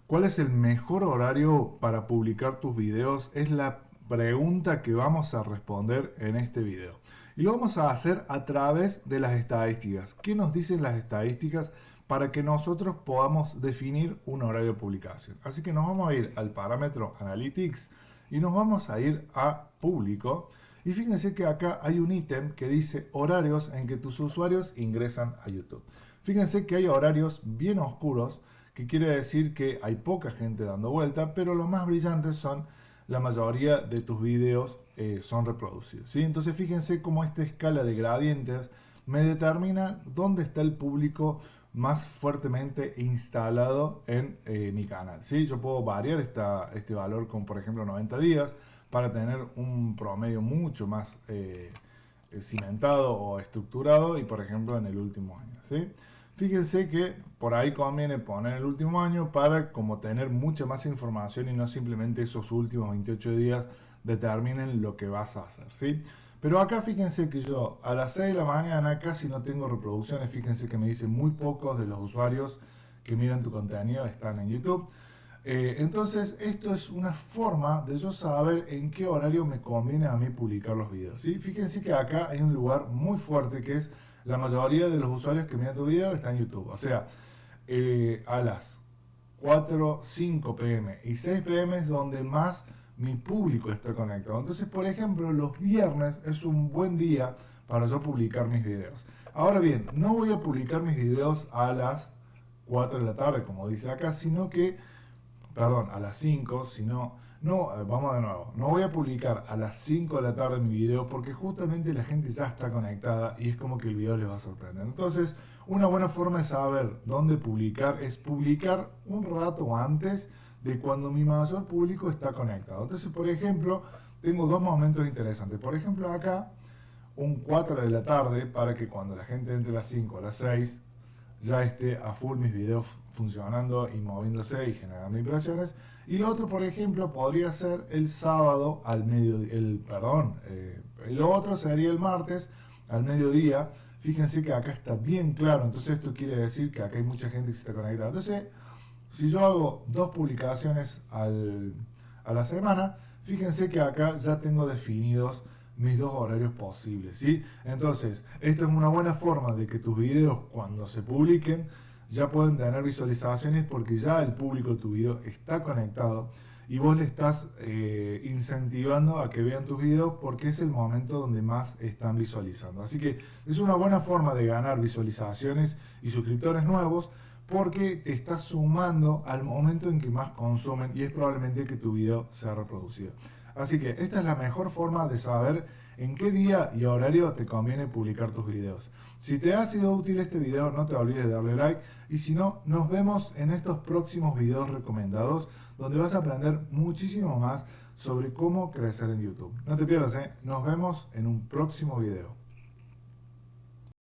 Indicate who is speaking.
Speaker 1: ¿Cuál es el mejor horario para publicar tus videos? Es la pregunta que vamos a responder en este video. Y lo vamos a hacer a través de las estadísticas. ¿Qué nos dicen las estadísticas para que nosotros podamos definir un horario de publicación? Así que nos vamos a ir al parámetro Analytics y nos vamos a ir a Público. Y fíjense que acá hay un ítem que dice horarios en que tus usuarios ingresan a YouTube. Fíjense que hay horarios bien oscuros, que quiere decir que hay poca gente dando vuelta, pero los más brillantes son la mayoría de tus videos son reproducidos, ¿sí? Entonces fíjense cómo esta escala de gradientes me determina dónde está el público más fuertemente instalado en mi canal, ¿sí? Yo puedo variar este valor con, por ejemplo, 90 días para tener un promedio mucho más cimentado o estructurado y, por ejemplo, en el último año, ¿sí? Fíjense que por ahí conviene poner el último año para como tener mucha más información y no simplemente esos últimos 28 días determinen lo que vas a hacer, ¿sí? Pero acá fíjense que yo a las 6 de la mañana casi no tengo reproducciones. Fíjense que me dicen muy pocos de los usuarios que miran tu contenido están en YouTube. Entonces esto es una forma de yo saber en qué horario me conviene a mí publicar los videos, ¿sí? Fíjense que acá hay un lugar muy fuerte que es la mayoría de los usuarios que miran tu video está en YouTube. O sea, a las 4, 5 pm y 6 pm es donde más mi público está conectado. Entonces, por ejemplo, los viernes es un buen día para yo publicar mis videos. Ahora bien, no voy a publicar mis videos a las 4 de la tarde, como dice acá, sino que, perdón, a las 5, sino, no, vamos de nuevo, no voy a publicar a las 5 de la tarde mi video porque justamente la gente ya está conectada y es como que el video les va a sorprender. Entonces, una buena forma de saber dónde publicar es publicar un rato antes de cuando mi mayor público está conectado. Entonces, por ejemplo, tengo dos momentos interesantes. Por ejemplo, acá, un 4 de la tarde para que cuando la gente entre a las 5 a las 6 ya esté a full mis videos funcionando y moviéndose y generando impresiones. Y lo otro, por ejemplo, podría ser el sábado al mediodía, lo otro sería el martes al mediodía. Fíjense que acá está bien claro, entonces esto quiere decir que acá hay mucha gente que se está conectada. Entonces, si yo hago dos publicaciones a la semana, fíjense que acá ya tengo definidos mis dos horarios posibles, ¿sí? Entonces, esto es una buena forma de que tus videos cuando se publiquen ya pueden tener visualizaciones porque ya el público de tu video está conectado y vos le estás incentivando a que vean tus videos porque es el momento donde más están visualizando. Así que es una buena forma de ganar visualizaciones y suscriptores nuevos porque te estás sumando al momento en que más consumen y es probablemente que tu video sea reproducido. Así que esta es la mejor forma de saber en qué día y horario te conviene publicar tus videos. Si te ha sido útil este video, no te olvides de darle like y si no, nos vemos en estos próximos videos recomendados donde vas a aprender muchísimo más sobre cómo crecer en YouTube. No te pierdas, nos vemos en un próximo video.